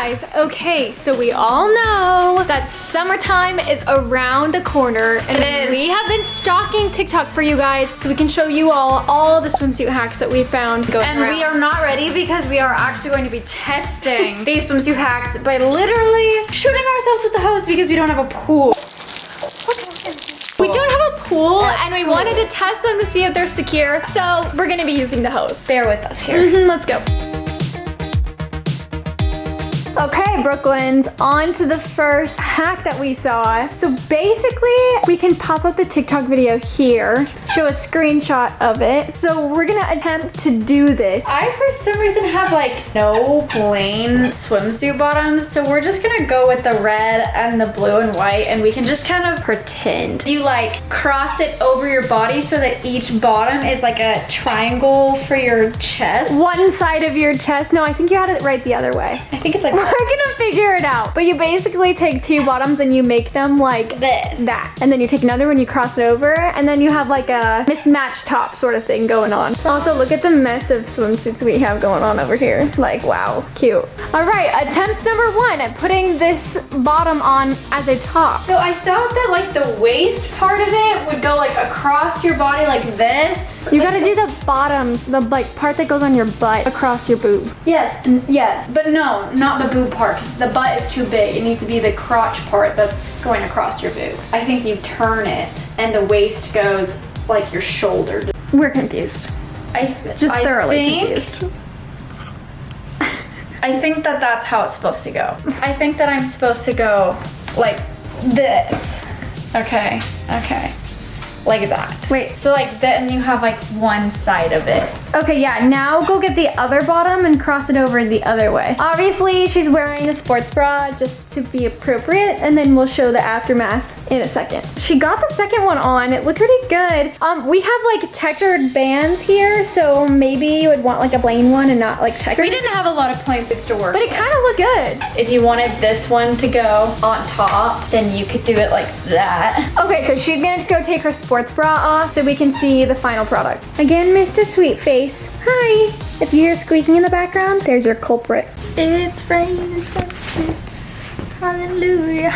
guys, okay, so we all know that summertime is around the corner and we have been stalking TikTok for you guys so we can show you all the swimsuit hacks that we found going around. We are not ready because we are actually going to be testing these swimsuit hacks by literally shooting ourselves with the hose because we don't have a pool. We don't have a pool and we wanted to test them to see if they're secure, so we're gonna be using the hose. Bear with us here. Let's go. Okay, Brooklyn's, on to the first hack that we saw. So basically, we can pop up the TikTok video here, show a screenshot of it. So we're gonna attempt to do this. I, for some reason, have like no plain swimsuit bottoms, so we're just gonna go with the red and the blue and white, and we can just kind of pretend. You like cross it over your body so that each bottom is like a triangle for your chest. One side of your chest. No, I think you had it right the other way. I think it's like we're gonna figure it out. But you basically take two bottoms and you make them like this. That. And then you take another one, you cross it over, and then you have like a mismatched top sort of thing going on. Also, look at the mess of swimsuits we have going on over here. Like, wow, cute. All right, attempt number one at putting this bottom on as a top. So I thought that like the waist part of it would go like across your body like this. You gotta do the bottoms, the like part that goes on your butt across your boob. Yes, but no, not the boob part, because the butt is too big. It needs to be the crotch part that's going across your boob. I think you turn it and the waist goes like your shoulder. We're confused. Thoroughly confused. I think that that's how it's supposed to go. I think that I'm supposed to go like this. Okay. Like that. Wait. So like that, and you have like one side of it. Okay, yeah, now go get the other bottom and cross it over the other way. Obviously, she's wearing a sports bra just to be appropriate, and then we'll show the aftermath in a second. She got the second one on. It looked pretty good. We have like textured bands here, so maybe you would want like a plain one and not like textured. We didn't have a lot of plain suits to work but it kind of looked good. If you wanted this one to go on top, then you could do it like that. Okay, so she's gonna go take her sports bra off so we can see the final product. Again, Mr. Sweetface. Hi. If you hear squeaking in the background, there's your culprit. It's raining swimsuits. Hallelujah.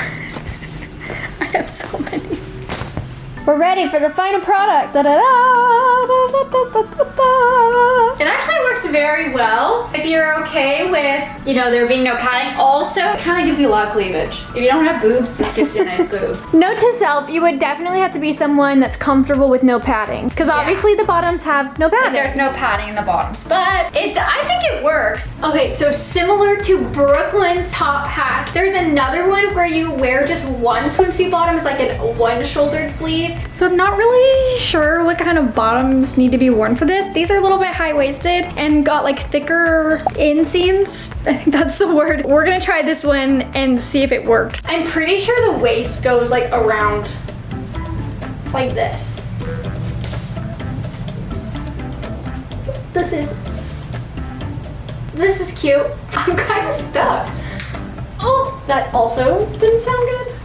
I have so many. We're ready for the final product. Da, da, da, da, da, da, da, da. It actually works very well if you're okay with, you know, there being no padding. Also, it kind of gives you a lot of cleavage. If you don't have boobs, this gives you nice boobs. Note to self, you would definitely have to be someone that's comfortable with no padding. Because obviously the bottoms have no padding. There's no padding in the bottoms, but I think it works. Okay, so similar to Brooklyn's top hack, there's another one where you wear just one swimsuit bottom. It's like a one-shouldered sleeve. So I'm not really sure what kind of bottoms need to be worn for this. These are a little bit high-waisted and got like thicker inseams. I think that's the word. We're gonna try this one and see if it works. I'm pretty sure the waist goes like around like this. This is cute. I'm kind of stuck. Oh, that also didn't sound good.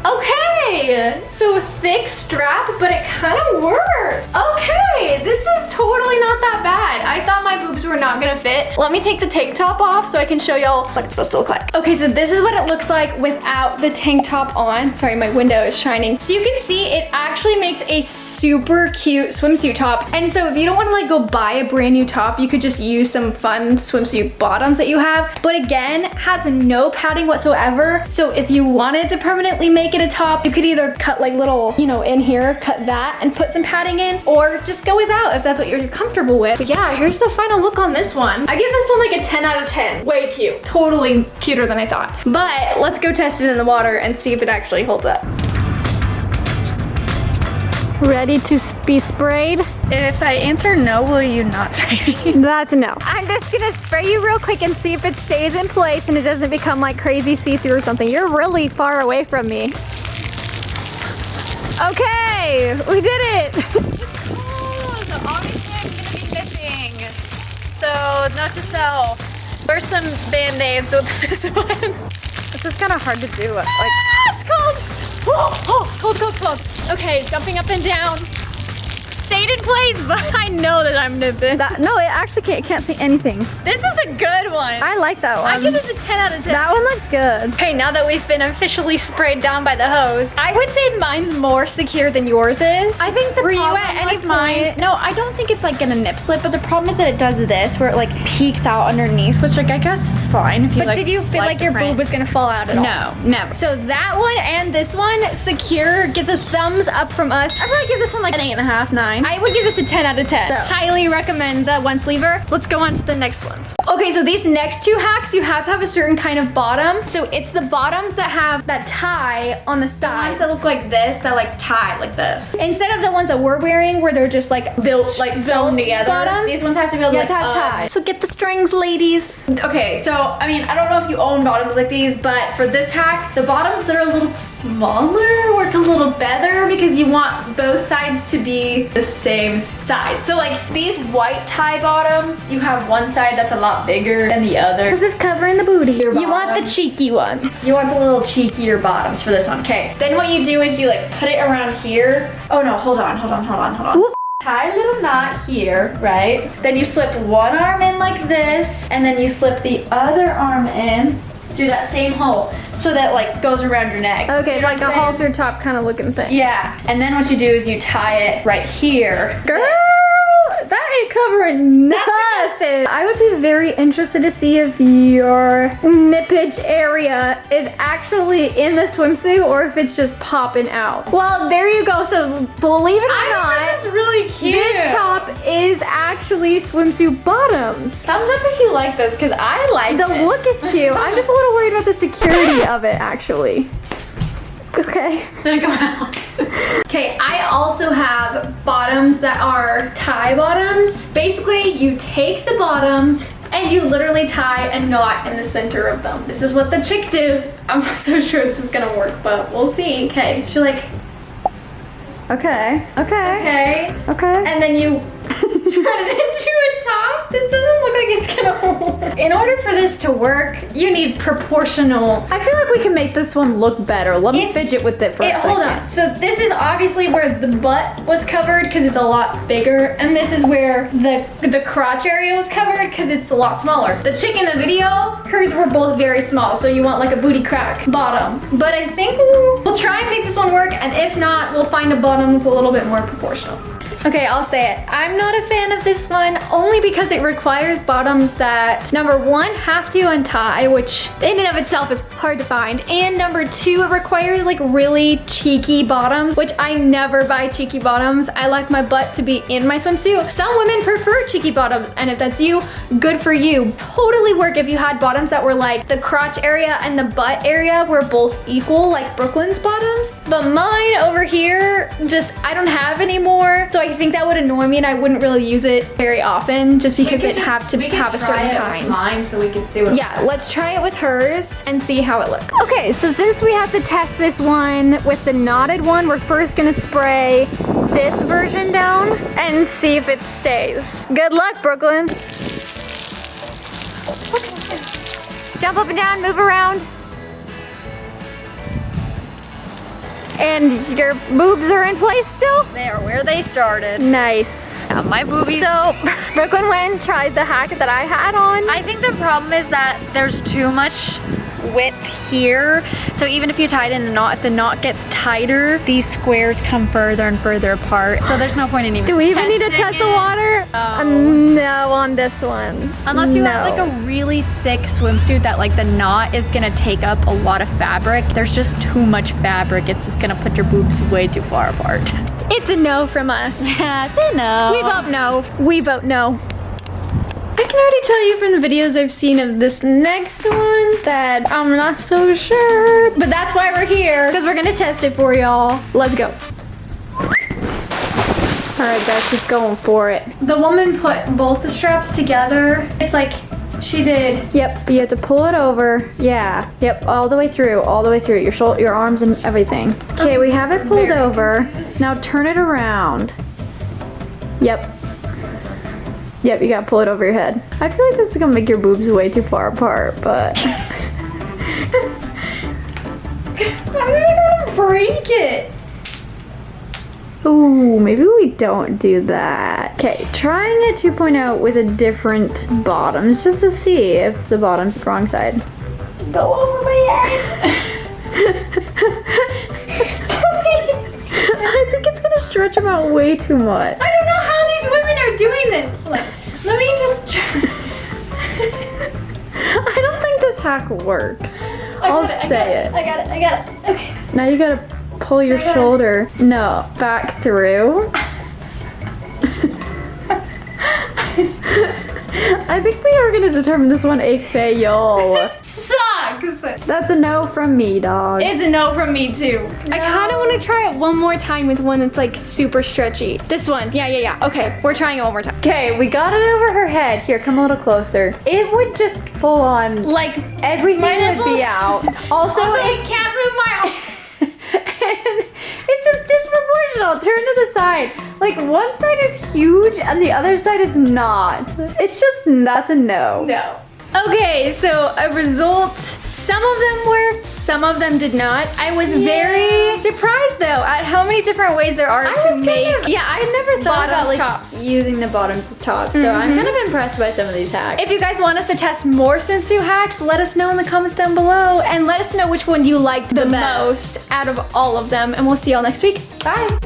Okay, so thick strap, but it kind of worked. Okay, this is totally not that bad. I thought my boobs were not gonna fit. Let me take the tank top off so I can show y'all what it's supposed to look like. Okay, so this is what it looks like without the tank top on. Sorry, my window is shining. So you can see it actually makes a super cute swimsuit top. And so if you don't wanna like go buy a brand new top, you could just use some fun swimsuit bottoms that you have. But again, has no padding whatsoever. So if you wanted to permanently make it a top, you could either cut like little, you know, in here, cut that and put some padding in, or just go without if that's what you're comfortable with. But yeah, here's the final look on this one. I give this one like a 10 out of 10. Way cute. Totally cuter than I thought. But let's go test it in the water and see if it actually holds up. Ready to be sprayed? If I answer no, will you not spray me? That's a no. I'm just gonna spray you real quick and see if it stays in place and it doesn't become like crazy see-through or something. You're really far away from me. Okay, we did it. Obviously I'm gonna be dipping. So note to self, wear some band-aids with this one. It's just kind of hard to do. Like, it's cold. Oh, cold. Okay, jumping up and down. stayed in place, but I know that I'm nipping. No, it actually can't see anything. This is a good one. I like that one. I give this a 10 out of 10. That one looks good. Okay, now that we've been officially sprayed down by the hose, I would say mine's more secure than yours is. I think the Were you problem at any with mine- point? No, I don't think it's like gonna nip slip, but the problem is that it does this where it like peeks out underneath, which like I guess is fine if you But like. did you feel like your boob was gonna fall out at all? No, never. So that one and this one, secure, get the thumbs up from us. I'd probably give this one like an 8.5, 9. I would give this a 10 out of 10. So- Highly recommend the one sleever. Let's go on to the next ones. Okay, so these next two hacks, you have to have a certain kind of bottom. So it's the bottoms that have that tie on the sides. That look like this, that like tie like this. Instead of the ones that we're wearing where they're just like built, like sewn together. bottoms. These ones have to be able You to have like to have ties. So get the strings, ladies. Okay, so I mean, I don't know if you own bottoms like these, but for this hack, the bottoms that are a little smaller work a little better because you want both sides to be the same size. So like these white tie bottoms, you have one side that's a lot bigger than the other. This is covering the booty. You want the cheeky ones. You want the little cheekier bottoms for this one. Okay. Then what you do is you like put it around here. Oh no, hold on. Whoop. Tie a little knot here, right? Then you slip one arm in like this, and then you slip the other arm in through that same hole, so that like goes around your neck. Okay, You know like what a I'm saying? halter top kind of looking thing. Yeah, and then what you do is you tie it right here. Girl, that ain't covering nothing. I would be very interested to see if your nippage area is actually in the swimsuit or if it's just popping out. Well, there you go. So believe it or not, This is really cute. this top is actually swimsuit bottoms. Thumbs up if you like this, because I like The it. look is cute. I'm just a little worried about the security of it, actually. Okay. Did it go out? Okay, I also have bottoms that are tie bottoms. Basically, you take the bottoms and you literally tie a knot in the center of them. This is what the chick did. I'm not so sure this is gonna work, but we'll see. Okay, she like, Okay. okay. And then you turn it into a top. This doesn't look like it's gonna work. In order for this to work, you need proportional. I feel like we can make this one look better. Let me fidget with it for a second. Hold on. So this is obviously where the butt was covered because it's a lot bigger, and this is where the crotch area was covered because it's a lot smaller. The chick in the video, hers were both very small, so you want like a booty crack bottom. But I think we'll try and make this one work, and if not, we'll find a bottom that's a little bit more proportional. Okay, I'll say it. I'm not a fan of this one only because it requires bottoms that, number one, have to untie, which in and of itself is hard to find. And number two, it requires like really cheeky bottoms, which I never buy cheeky bottoms. I like my butt to be in my swimsuit. Some women prefer cheeky bottoms, and if that's you, good for you. Totally work if you had bottoms that were like the crotch area and the butt area were both equal, like Brooklyn's bottoms. But mine over here, I don't have any more, so I think that would annoy me and I wouldn't really use it very often just because it'd have to have a certain kind. Mine, so we can see what. Yeah, let's try it with hers and see how it looks. Okay, so since we have to test this one with the knotted one, we're first gonna spray this version down and see if it stays. Good luck, Brooklyn. Jump up and down, move around. And your boobs are in place still? They are where they started. Nice. Yeah, my boobies. So, Brooklyn went and tried the hack that I had on. I think the problem is that there's too much width here. So even if you tie it in a knot, if the knot gets tighter, these squares come further and further apart. So there's no point in even Do we even need to testing test the it. water? No, on this one. Unless you have No. like a really thick swimsuit that like the knot is gonna take up a lot of fabric. There's just too much fabric. It's just gonna put your boobs way too far apart. It's a no from us. That's a no. We vote no. We vote no. I can already tell you from the videos I've seen of this next one that I'm not so sure. But that's why we're here, because we're gonna test it for y'all. Let's go. All right, guys, she's going for it. The woman put both the straps together. It's like she did. Yep, you have to pull it over. Yeah, yep, all the way through, your shoulder, your arms and everything. Okay, we have it pulled Very over. Now turn it around. Yep. Yep, you gotta pull it over your head. I feel like this is gonna make your boobs way too far apart, but I'm really gonna break it. Ooh, maybe we don't do that. Okay, trying a 2.0 with a different bottoms just to see if the bottom's the wrong side. Go over my head. I think it's gonna stretch them out way too much. I don't know how these women are doing this. Like, let me just try. I don't think this hack works. I'll say it. I got it. Okay. Now you gotta pull your shoulder. No, back through. I think we are gonna determine this one a fail. Sucks. That's a no from me, dog. It's a no from me too. I kind of want to try it one more time with one that's like super stretchy. This one. Yeah. Okay, we're trying it one more time. Okay, we got it over her head. Here, come a little closer. It would just full on, Like everything my would be nipples? out. Also, I can't move my. it's just disproportional. Turn to the side. Like one side is huge and the other side is not. It's just, that's a no. No. Okay, so a result. Some of them worked, some of them did not. I was very surprised though at how many different ways there are to make. I never thought about like tops. using the bottoms as tops. So I'm kind of impressed by some of these hacks. If you guys want us to test more swimsuit hacks, let us know in the comments down below and let us know which one you liked the best. most out of all of them. And we'll see y'all next week. Bye.